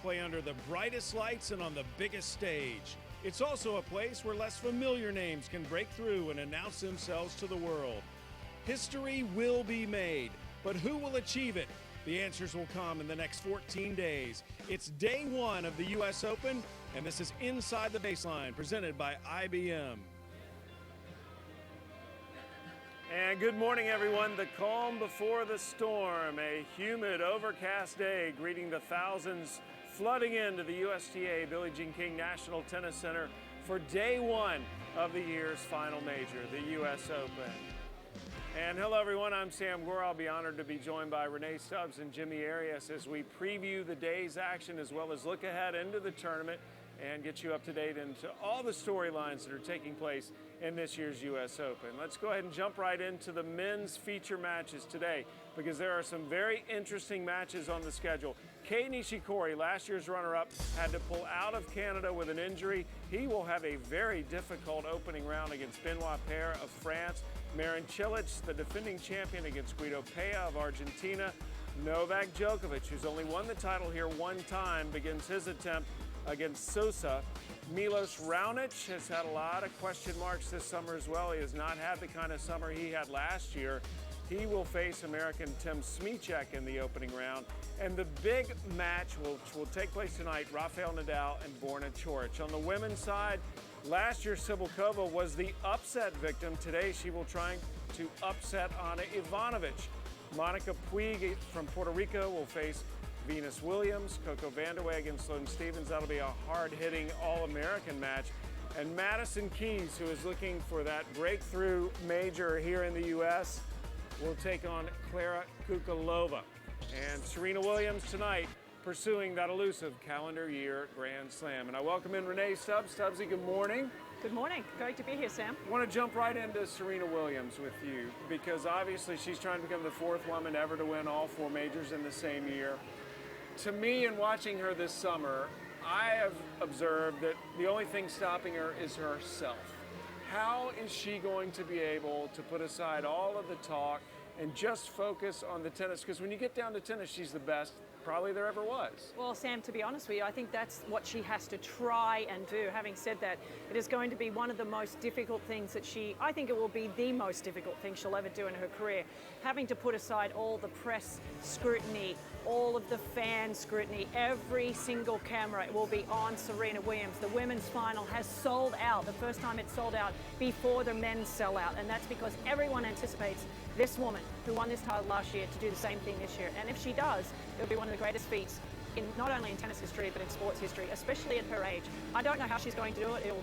play under the brightest lights and on the biggest stage. It's also a place where less familiar names can break through and announce themselves to the world. History will be made, but who will achieve it? The answers will come in the next 14 days. It's day one of the U.S. Open, and this is Inside the Baseline, presented by IBM. And good morning, everyone. The calm before the storm, a humid, overcast day greeting the thousands flooding into the USTA Billie Jean King National Tennis Center for day one of the year's final major, the U.S. Open. And hello, everyone. I'm Sam Gore. I'll be honored to be joined by Renee Stubbs and Jimmy Arias as we preview the day's action as well as look ahead into the tournament and get you up to date into all the storylines that are taking place in this year's U.S. Open. Let's go ahead and jump right into the men's feature matches today because there are some very interesting matches on the schedule. Kei Nishikori, last year's runner-up, had to pull out of Canada with an injury. He will have a very difficult opening round against Benoit Paire of France. Marin Cilic, the defending champion, against Guido Pella of Argentina. Novak Djokovic, who's only won the title here one time, begins his attempt against Sosa. Milos Raonic has had a lot of question marks this summer as well. He has not had the kind of summer he had last year. He will face American Tim Smyczek in the opening round. And the big match which will take place tonight, Rafael Nadal and Borna Coric. On the women's side, last year Cibulkova was the upset victim. Today she will try to upset Ana Ivanovic. Monica Puig from Puerto Rico will face Venus Williams. Coco Vandeweghe against Sloane Stephens. That'll be a hard-hitting All-American match. And Madison Keys, who is looking for that breakthrough major here in the U.S., will take on Klara Kukalova. And Serena Williams tonight pursuing that elusive calendar year Grand Slam. And I welcome in Renee Stubbs. Stubbsy, good morning. Good morning. Great to be here, Sam. I want to jump right into Serena Williams with you because obviously she's trying to become the fourth woman ever to win all four majors in the same year. To me, in watching her this summer, I have observed that the only thing stopping her is herself. How is she going to be able to put aside all of the talk and just focus on the tennis? Because when you get down to tennis, she's the best probably there ever was. Well, Sam, to be honest with you, I think that's what she has to try and do. Having said that, it is going to be one of the most difficult things that I think it will be the most difficult thing she'll ever do in her career. Having to put aside all the press scrutiny, all of the fan scrutiny, every single camera will be on Serena Williams. The women's final has sold out, the first time it sold out before the men's sellout, and that's because everyone anticipates this woman who won this title last year to do the same thing this year. And if she does, it'll be one of the greatest feats in not only in tennis history but in sports history, especially at her age. I don't know how she's going to do it.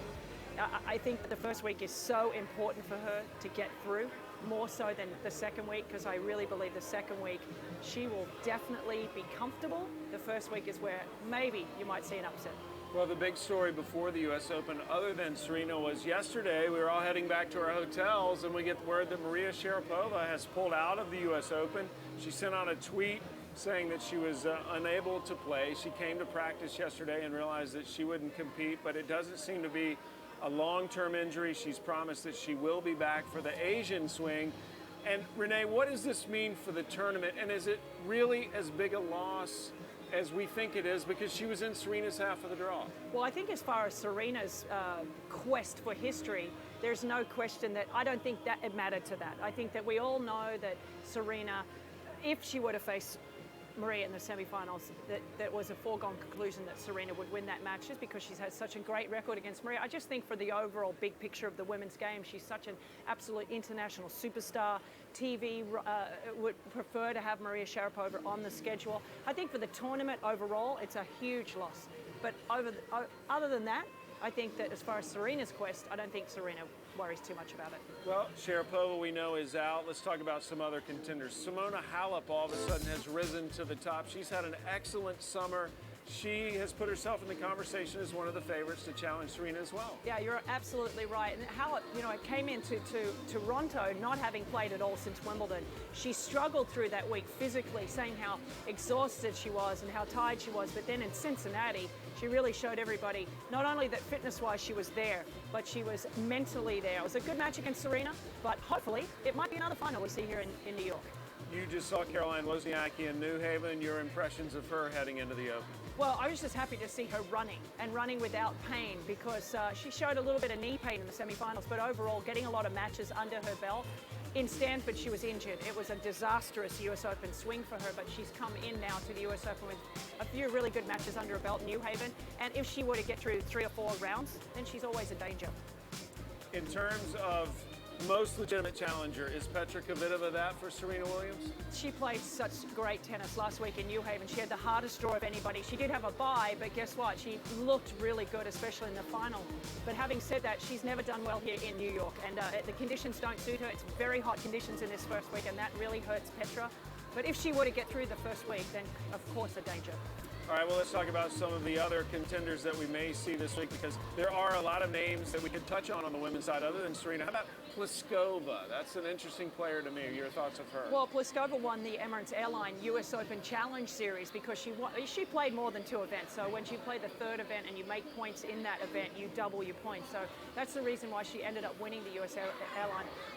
I think that the first week is so important for her to get through, more so than the second week, because I really believe the second week she will definitely be comfortable. The first week is where maybe you might see an upset. Well, the big story before the U.S. Open, other than Serena, was yesterday we were all heading back to our hotels and we get word that Maria Sharapova has pulled out of the U.S. Open. She sent out a tweet saying that she was unable to play. She came to practice yesterday and realized that she wouldn't compete, but it doesn't seem to be a long-term injury. She's promised that she will be back for the Asian swing. And Renee, what does this mean for the tournament? And is it really as big a loss as we think it is, because she was in Serena's half of the draw? Well, I think as far as Serena's quest for history, there's no question that I don't think that it mattered to that. I think that we all know that Serena, if she were to face Maria in the semifinals, that was a foregone conclusion that Serena would win that match just because she's had such a great record against Maria. I just think for the overall big picture of the women's game, she's such an absolute international superstar. TV would prefer to have Maria Sharapova on the schedule. I think for the tournament overall, it's a huge loss. But other than that, I think that as far as Serena's quest, I don't think Serena worries too much about it. Well, Sharapova we know is out. Let's talk about some other contenders. Simona Halep all of a sudden has risen to the top. She's had an excellent summer. She has put herself in the conversation as one of the favorites to challenge Serena as well. Yeah, you're absolutely right. And Halep, it came into Toronto not having played at all since Wimbledon. She struggled through that week physically, saying how exhausted she was and how tired she was. But then in Cincinnati, she really showed everybody not only that fitness-wise she was there, but she was mentally there. It was a good match against Serena, but hopefully it might be another final we see here in New York. You just saw Caroline Wozniacki in New Haven. Your impressions of her heading into the Open? Well, I was just happy to see her running and running without pain because she showed a little bit of knee pain in the semi-finals, but overall getting a lot of matches under her belt. In Stanford, she was injured. It was a disastrous US Open swing for her, but she's come in now to the US Open with a few really good matches under her belt in New Haven. And if she were to get through 3 or 4 rounds, then she's always a danger. In terms of most legitimate challenger, is Petra Kvitova that for Serena Williams? She played such great tennis last week in New Haven. She had the hardest draw of anybody. She did have a bye, but guess what? She looked really good, especially in the final. But having said that, she's never done well here in New York, and the conditions don't suit her. It's very hot conditions in this first week, and that really hurts Petra. But if she were to get through the first week, then of course a danger. All right, well, let's talk about some of the other contenders that we may see this week, because there are a lot of names that we could touch on the women's side other than Serena. How about Pliskova? That's an interesting player to me. Your thoughts of her? Well, Pliskova won the Emirates Airline US Open Challenge Series because she played more than 2 events. So when she played the 3rd event and you make points in that event, you double your points. So that's the reason why she ended up winning the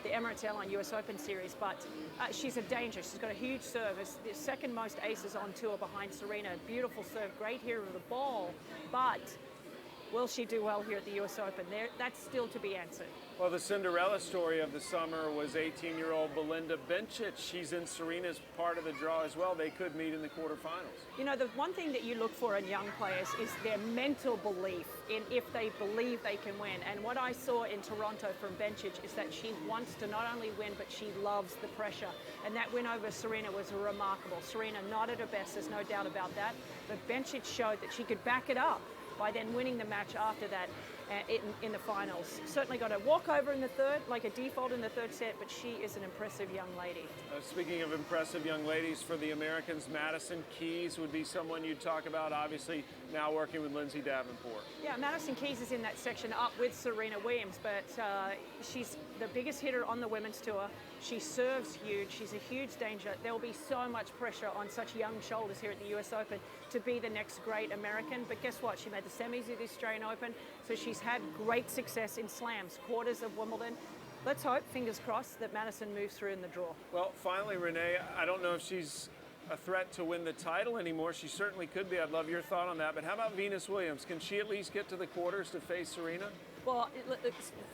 the Emirates Airline US Open Series. But she's a danger. She's got a huge serve. It's the second most aces on tour behind Serena. Beautiful serve, great here with the ball, but will she do well here at the US Open? That's still to be answered. Well, the Cinderella story of the summer was 18-year-old Belinda Bencic. She's in Serena's part of the draw as well. They could meet in the quarterfinals. You know, the one thing that you look for in young players is their mental belief in if they believe they can win. And what I saw in Toronto from Bencic is that she wants to not only win, but she loves the pressure. And that win over Serena was remarkable. Serena not at her best, there's no doubt about that. But Bencic showed that she could back it up by then winning the match after that in the finals. Certainly got a walkover in the 3rd, like a default in the 3rd set, but she is an impressive young lady. Speaking of impressive young ladies, for the Americans, Madison Keys would be someone you'd talk about, obviously now working with Lindsay Davenport. Yeah, Madison Keys is in that section up with Serena Williams, but she's the biggest hitter on the women's tour. She serves huge. She's a huge danger. There will be so much pressure on such young shoulders here at the US Open to be the next great American. But guess what? She made the semis of the Australian Open, so she's had great success in slams, quarters of Wimbledon. Let's hope, fingers crossed, that Madison moves through in the draw. Well, finally, Renee, I don't know if she's a threat to win the title anymore. She certainly could be. I'd love your thought on that. But how about Venus Williams? Can she at least get to the quarters to face Serena? Well,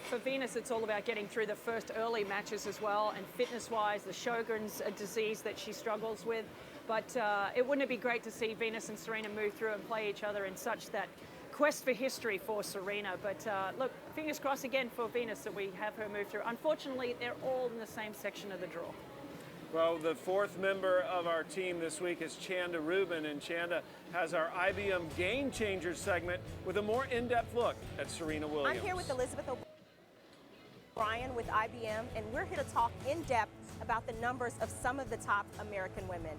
for Venus, it's all about getting through the first early matches as well. And fitness-wise, the Sjogren's a disease that she struggles with. But wouldn't it be great to see Venus and Serena move through and play each other in such that quest for history for Serena? But look, fingers crossed again for Venus that we have her move through. Unfortunately, they're all in the same section of the draw. Well, the 4th member of our team this week is Chanda Rubin, and Chanda has our IBM Game Changers segment with a more in-depth look at Serena Williams. I'm here with Elizabeth O'Brien with IBM, and we're here to talk in depth about the numbers of some of the top American women.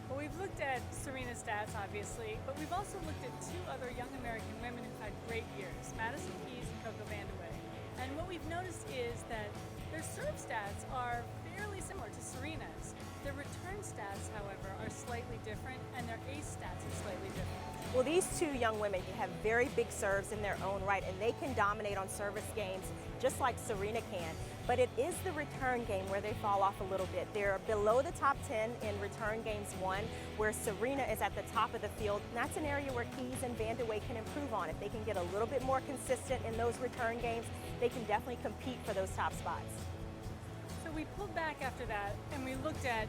Well, we've looked at Serena's stats, obviously, but we've also looked at 2 other young American women who've had great years, Madison Keys and Coco Vandeweghe. And what we've noticed is that their serve stats are fairly similar to Serena's. Their return stats, however, are slightly different, and their ace stats are slightly different. Well, these 2 young women have very big serves in their own right, and they can dominate on service games just like Serena can. But it is the return game where they fall off a little bit. They're below the top 10 in return games won, where Serena is at the top of the field. And that's an area where Keys and Vandeweghe can improve on. If they can get a little bit more consistent in those return games, they can definitely compete for those top spots. So we pulled back after that, and we looked at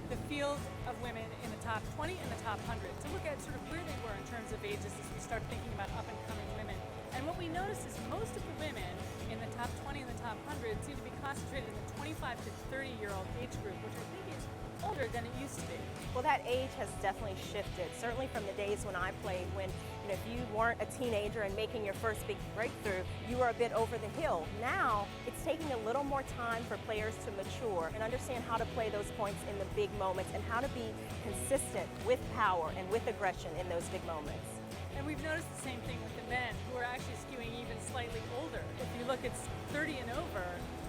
the field of women in the top 20 and the top 100 to look at sort of where they were in terms of ages as we start thinking about up-and-coming women. And what we noticed is most of the women in the top 20 and the top 100 seem to be concentrated in the 25 to 30-year-old age group, which I think is older than it used to be. Well, that age has definitely shifted, certainly from the days when I played, when if you weren't a teenager and making your first big breakthrough, you were a bit over the hill. Now, it's taking a little more time for players to mature and understand how to play those points in the big moments and how to be consistent with power and with aggression in those big moments. And we've noticed the same thing with the men, who are actually skewing even slightly older. If you look at 30 and over,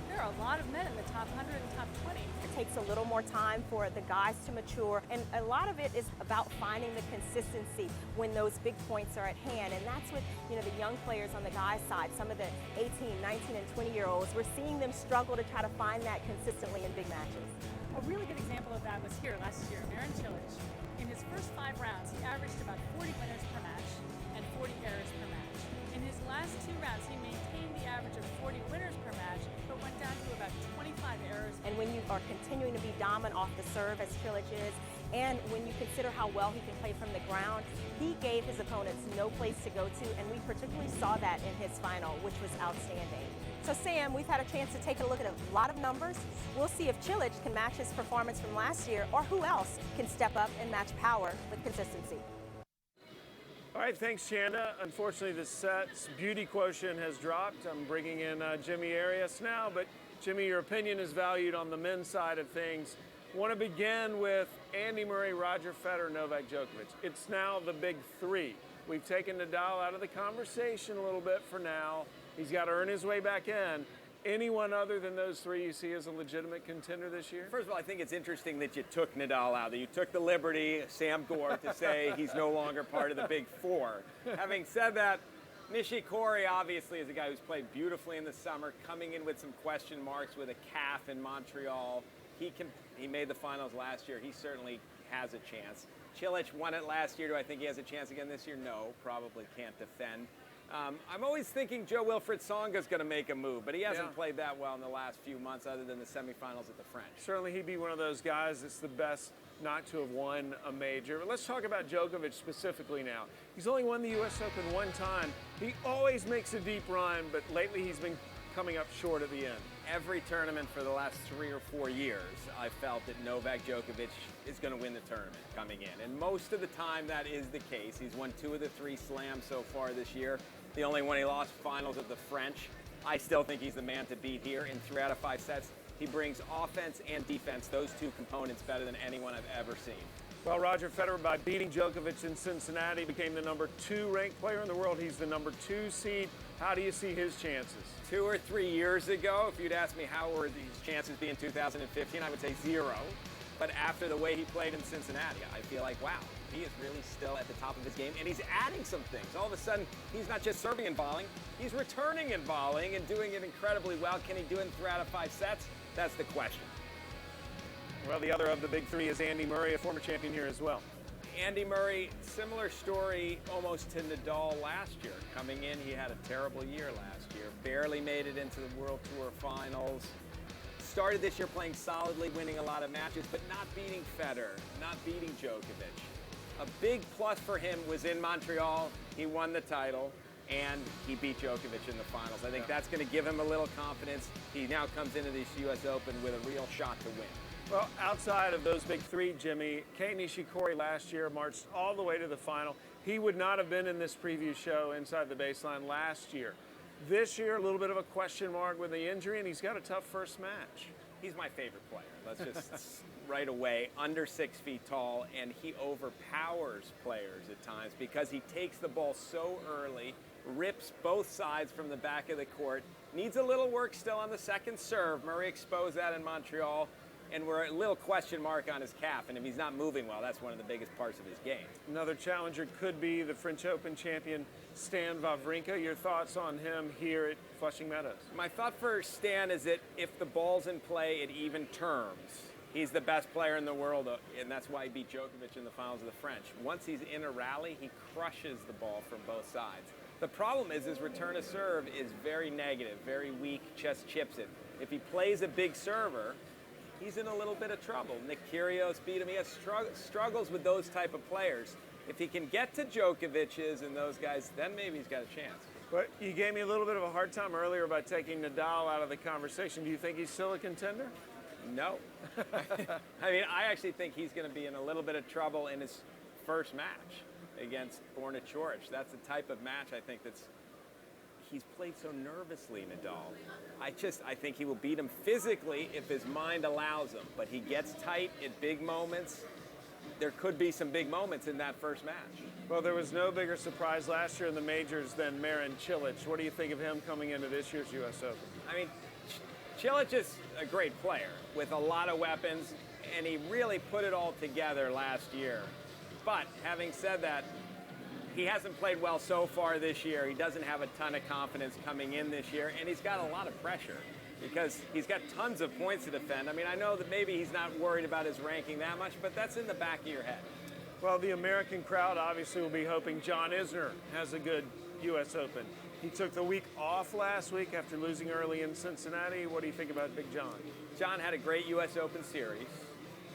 there are a lot of men in the top 100 and top 20. It takes a little more time for the guys to mature, and a lot of it is about finding the consistency when those big points are at hand. And that's what, the young players on the guys' side, some of the 18, 19, and 20-year-olds, we're seeing them struggle to try to find that consistently in big matches. A really good example of that was here last year. Marin Cilic, in his first 5 rounds, he averaged about 40 winners per match and 40 errors per match. In his last 2 rounds, he maintained the average of 40 winners per match, but went down to about 25 errors. And when you are continuing to be dominant off the serve, as Cilic is, and when you consider how well he can play from the ground, he gave his opponents no place to go to, and we particularly saw that in his final, which was outstanding. So Sam, we've had a chance to take a look at a lot of numbers. We'll see if Cilic can match his performance from last year, or who else can step up and match power with consistency. All right, thanks, Chanda. Unfortunately, the set's beauty quotient has dropped. I'm bringing in Jimmy Arias now, but Jimmy, your opinion is valued on the men's side of things. I want to begin with Andy Murray, Roger Federer, Novak Djokovic. It's now the big 3. We've taken Nadal out of the conversation a little bit for now. He's got to earn his way back in. Anyone other than those 3 you see as a legitimate contender this year? First of all, I think it's interesting that you took Nadal out, that you took the liberty, Sam Gore, to say he's no longer part of the big 4. Having said that, Nishikori obviously is a guy who's played beautifully in the summer, coming in with some question marks with a calf in Montreal. He made the finals last year. He certainly has a chance. Cilic won it last year. Do I think he has a chance again this year? No, probably can't defend. I'm always thinking Joe-Wilfried Tsonga's going to make a move, but he hasn't played that well in the last few months other than the semifinals at the French. Certainly he'd be one of those guys that's the best not to have won a major. But let's talk about Djokovic specifically now. He's only won the U.S. Open 1 time. He always makes a deep run, but lately he's been coming up short at the end. Every tournament for the last 3 or 4 years, I felt that Novak Djokovic is going to win the tournament coming in. And most of the time that is the case. He's won 2 of the 3 slams so far this year. The only one he lost finals at the French. I still think he's the man to beat here in 3 out of 5 sets. He brings offense and defense, those 2 components, better than anyone I've ever seen. Well, Roger Federer, by beating Djokovic in Cincinnati, became the number 2 ranked player in the world. He's the number 2 seed. How do you see his chances? 2 or 3 years ago, if you'd asked me how would these chances be in 2015, I would say 0. But after the way he played in Cincinnati, I feel like, wow, he is really still at the top of his game, and he's adding some things. All of a sudden, he's not just serving and volleying, he's returning and volleying and doing it incredibly well. Can he do it in 3 out of 5 sets? That's the question. Well, the other of the big 3 is Andy Murray, a former champion here as well. Andy Murray, similar story almost to Nadal last year. Coming in, he had a terrible year last year. Barely made it into the World Tour finals. Started this year playing solidly, winning a lot of matches, but not beating Federer, not beating Djokovic. A big plus for him was in Montreal. He won the title, and he beat Djokovic in the finals. I think that's going to give him a little confidence. He now comes into this U.S. Open with a real shot to win. Well, outside of those big 3, Jimmy, Kei Nishikori last year marched all the way to the final. He would not have been in this preview show Inside the Baseline last year. This year, a little bit of a question mark with the injury, and he's got a tough first match. He's my favorite player. Let's just right away, under 6 feet tall, and he overpowers players at times because he takes the ball so early, rips both sides from the back of the court, needs a little work still on the second serve. Murray exposed that in Montreal. And we're a little question mark on his calf, and if he's not moving well, that's one of the biggest parts of his game. Another challenger could be the French Open champion, Stan Wawrinka. Your thoughts on him here at Flushing Meadows? My thought for Stan is that if the ball's in play at even terms, he's the best player in the world, and that's why he beat Djokovic in the finals of the French. Once he's in a rally, he crushes the ball from both sides. The problem is his return to serve is very negative, very weak, just chips it. If he plays a big server, he's in a little bit of trouble. Nick Kyrgios beat him. He has struggles with those type of players. If he can get to Djokovic's and those guys, then maybe he's got a chance. But you gave me a little bit of a hard time earlier by taking Nadal out of the conversation. Do you think he's still a contender? No. I mean, I actually think he's going to be in a little bit of trouble in his first match against Borna Coric. That's the type of match I think he's played so nervously, Nadal. I think he will beat him physically if his mind allows him, but he gets tight at big moments. There could be some big moments in that first match. Well, there was no bigger surprise last year in the majors than Marin Cilic. What do you think of him coming into this year's U.S. Open? I mean, Cilic is a great player with a lot of weapons, and he really put it all together last year. But having said that, he hasn't played well so far this year. He doesn't have a ton of confidence coming in this year, and he's got a lot of pressure. because he's got tons of points to defend. I mean, I know that maybe he's not worried about his ranking that much, but that's in the back of your head. Well, the American crowd obviously will be hoping John Isner has a good U.S. Open. He took the week off last week after losing early in Cincinnati. What do you think about Big John? John had a great U.S. Open series.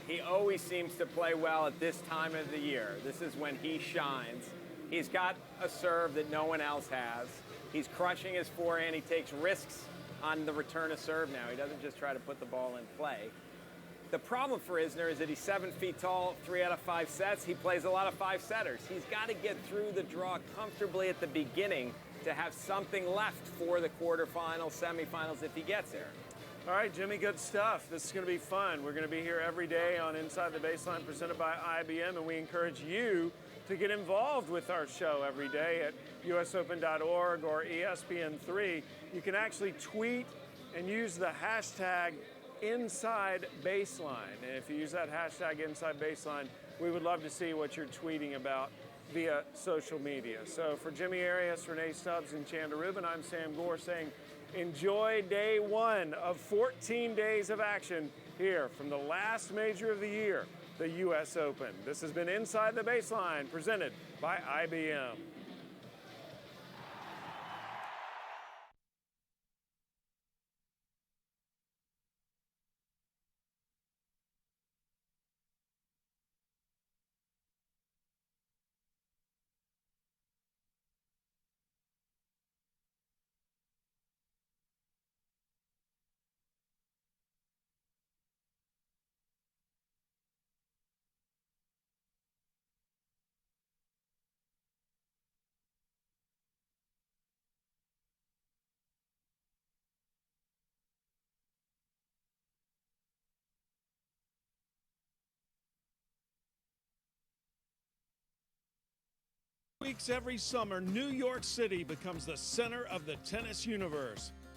He always seems to play well at this time of the year. This is when he shines. He's got a serve that no one else has. He's crushing his forehand. He takes risks on the return of serve now. He doesn't just try to put the ball in play. The problem for Isner is that he's 7 feet tall, 3 out of 5 sets. He plays a lot of 5-setters. He's got to get through the draw comfortably at the beginning to have something left for the quarterfinals, semifinals if he gets there. All right, Jimmy, good stuff. This is going to be fun. We're going to be here every day on Inside the Baseline presented by IBM, and we encourage you to get involved with our show every day at usopen.org or ESPN3. You can actually tweet and use the hashtag Inside Baseline. And if you use that hashtag Inside Baseline, we would love to see what you're tweeting about via social media. So for Jimmy Arias, Renee Stubbs, and Chanda Rubin, I'm Sam Gore saying enjoy day 1 of 14 days of action here from the last major of the year, the U.S. Open. This has been Inside the Baseline, presented by IBM. Weeks every summer, New York City becomes the center of the tennis universe.